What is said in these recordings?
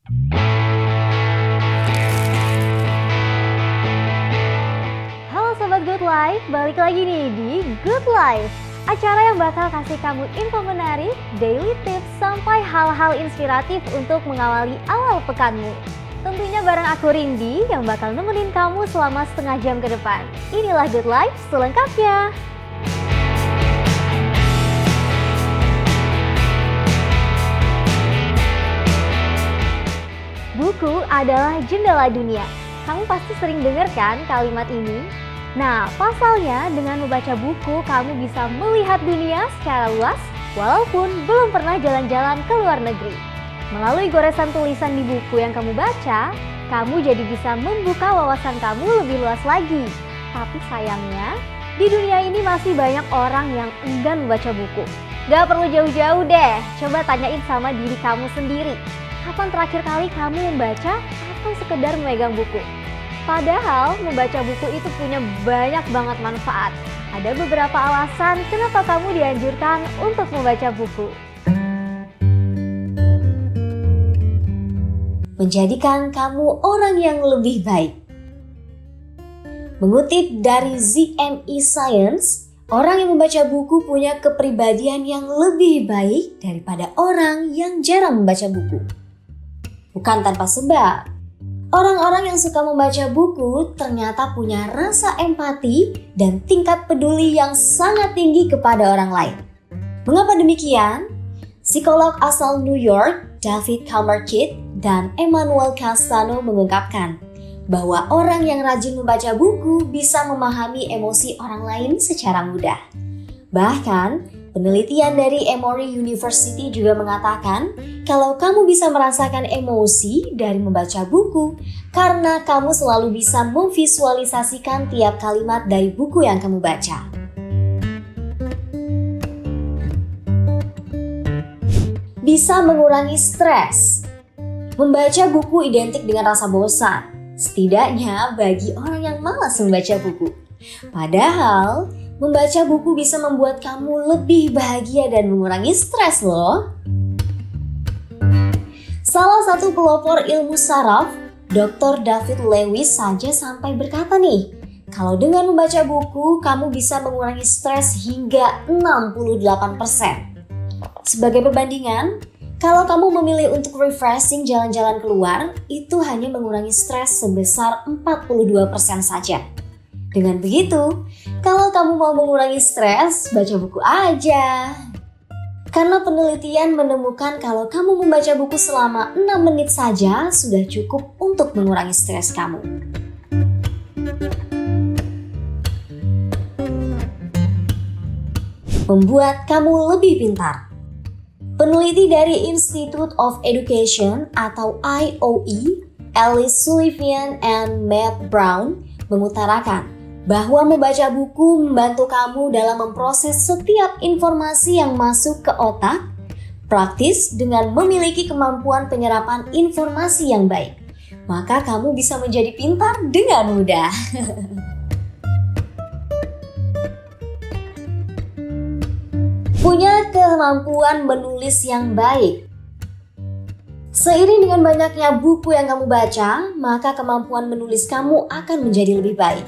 Halo Sobat Good Life, balik lagi nih di Good Life. Acara yang bakal kasih kamu info menarik, daily tips, sampai hal-hal inspiratif untuk mengawali awal pekanmu. Tentunya bareng aku Rindi yang bakal nemenin kamu selama setengah jam ke depan. Inilah Good Life selengkapnya. Buku adalah jendela dunia. Kamu pasti sering dengar kan kalimat ini? Nah, pasalnya dengan membaca buku kamu bisa melihat dunia secara luas walaupun belum pernah jalan-jalan ke luar negeri. Melalui goresan tulisan di buku yang kamu baca, kamu jadi bisa membuka wawasan kamu lebih luas lagi. Tapi sayangnya, di dunia ini masih banyak orang yang enggan membaca buku. Gak perlu jauh-jauh deh, coba tanyain sama diri kamu sendiri. Kapan terakhir kali kamu membaca atau sekedar memegang buku? Padahal membaca buku itu punya banyak banget manfaat. Ada beberapa alasan kenapa kamu dianjurkan untuk membaca buku. Menjadikan kamu orang yang lebih baik. Mengutip dari ZME Science, orang yang membaca buku punya kepribadian yang lebih baik daripada orang yang jarang membaca buku. Bukan tanpa sebab, orang-orang yang suka membaca buku ternyata punya rasa empati dan tingkat peduli yang sangat tinggi kepada orang lain. Mengapa demikian? Psikolog asal New York, David Kamarchid dan Emmanuel Castano mengungkapkan bahwa orang yang rajin membaca buku bisa memahami emosi orang lain secara mudah. Bahkan, penelitian dari Emory University juga mengatakan kalau kamu bisa merasakan emosi dari membaca buku karena kamu selalu bisa memvisualisasikan tiap kalimat dari buku yang kamu baca. Bisa mengurangi stres. Membaca buku identik dengan rasa bosan, setidaknya bagi orang yang malas membaca buku. Padahal, membaca buku bisa membuat kamu lebih bahagia dan mengurangi stres loh. Salah satu pelopor ilmu saraf, Dr. David Lewis saja sampai berkata nih, kalau dengan membaca buku kamu bisa mengurangi stres hingga 68%. Sebagai perbandingan, kalau kamu memilih untuk refreshing jalan-jalan keluar, itu hanya mengurangi stres sebesar 42% saja. Dengan begitu, kalau kamu mau mengurangi stres, baca buku aja. Karena penelitian menemukan kalau kamu membaca buku selama 6 menit saja sudah cukup untuk mengurangi stres kamu. Membuat kamu lebih pintar. Peneliti dari Institute of Education atau IOE, Alice Sullivan and Matt Brown, mengutarakan bahwa membaca buku membantu kamu dalam memproses setiap informasi yang masuk ke otak, praktis dengan memiliki kemampuan penyerapan informasi yang baik. Maka kamu bisa menjadi pintar dengan mudah. Punya kemampuan menulis yang baik. Seiring dengan banyaknya buku yang kamu baca, maka kemampuan menulis kamu akan menjadi lebih baik.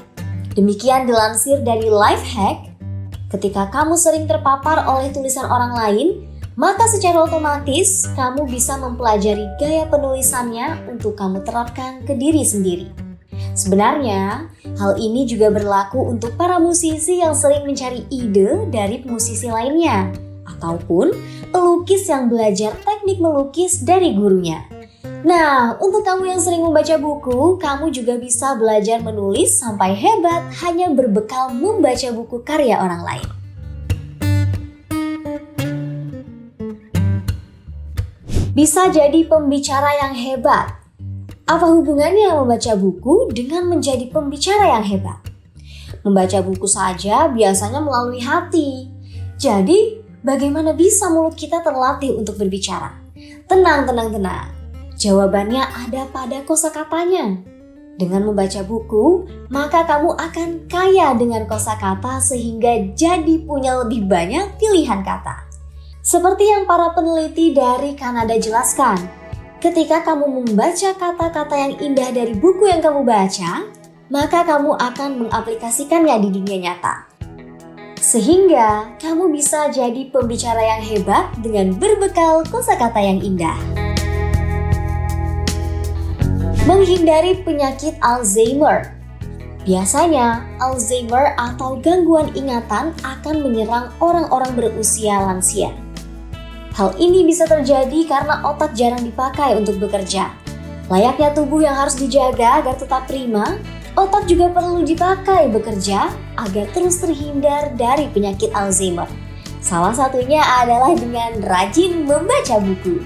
Demikian dilansir dari Lifehack, ketika kamu sering terpapar oleh tulisan orang lain, maka secara otomatis kamu bisa mempelajari gaya penulisannya untuk kamu terapkan ke diri sendiri. Sebenarnya, hal ini juga berlaku untuk para musisi yang sering mencari ide dari musisi lainnya, ataupun pelukis yang belajar teknik melukis dari gurunya. Nah, untuk kamu yang sering membaca buku, kamu juga bisa belajar menulis sampai hebat hanya berbekal membaca buku karya orang lain. Bisa jadi pembicara yang hebat. Apa hubungannya membaca buku dengan menjadi pembicara yang hebat? Membaca buku saja biasanya melalui hati. Jadi, bagaimana bisa mulut kita terlatih untuk berbicara? Tenang. Jawabannya ada pada kosakatanya. Dengan membaca buku, maka kamu akan kaya dengan kosakata sehingga jadi punya lebih banyak pilihan kata. Seperti yang para peneliti dari Kanada jelaskan, Ketika kamu membaca kata-kata yang indah dari buku yang kamu baca, maka kamu akan mengaplikasikannya di dunia nyata. Sehingga kamu bisa jadi pembicara yang hebat dengan berbekal kosakata yang indah. Menghindari penyakit Alzheimer. Biasanya, Alzheimer atau gangguan ingatan akan menyerang orang-orang berusia lansia. Hal ini bisa terjadi karena otak jarang dipakai untuk bekerja. Layaknya tubuh yang harus dijaga agar tetap prima, otak juga perlu dipakai bekerja agar terus terhindar dari penyakit Alzheimer. Salah satunya adalah dengan rajin membaca buku.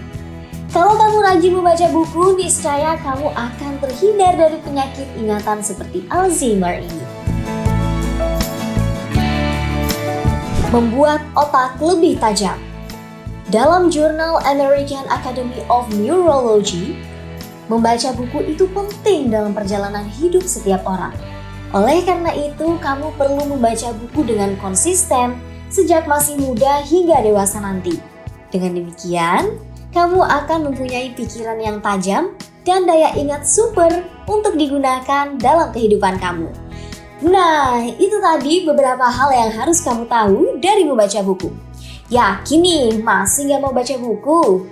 Kalau kamu rajin membaca buku, niscaya kamu akan terhindar dari penyakit ingatan seperti Alzheimer ini. Membuat otak lebih tajam. Dalam jurnal American Academy of Neurology, membaca buku itu penting dalam perjalanan hidup setiap orang. Oleh karena itu, kamu perlu membaca buku dengan konsisten sejak masih muda hingga dewasa nanti. Dengan demikian, kamu akan mempunyai pikiran yang tajam dan daya ingat super untuk digunakan dalam kehidupan kamu. Nah, itu tadi beberapa hal yang harus kamu tahu dari membaca buku. Yakin nih, masih nggak mau baca buku?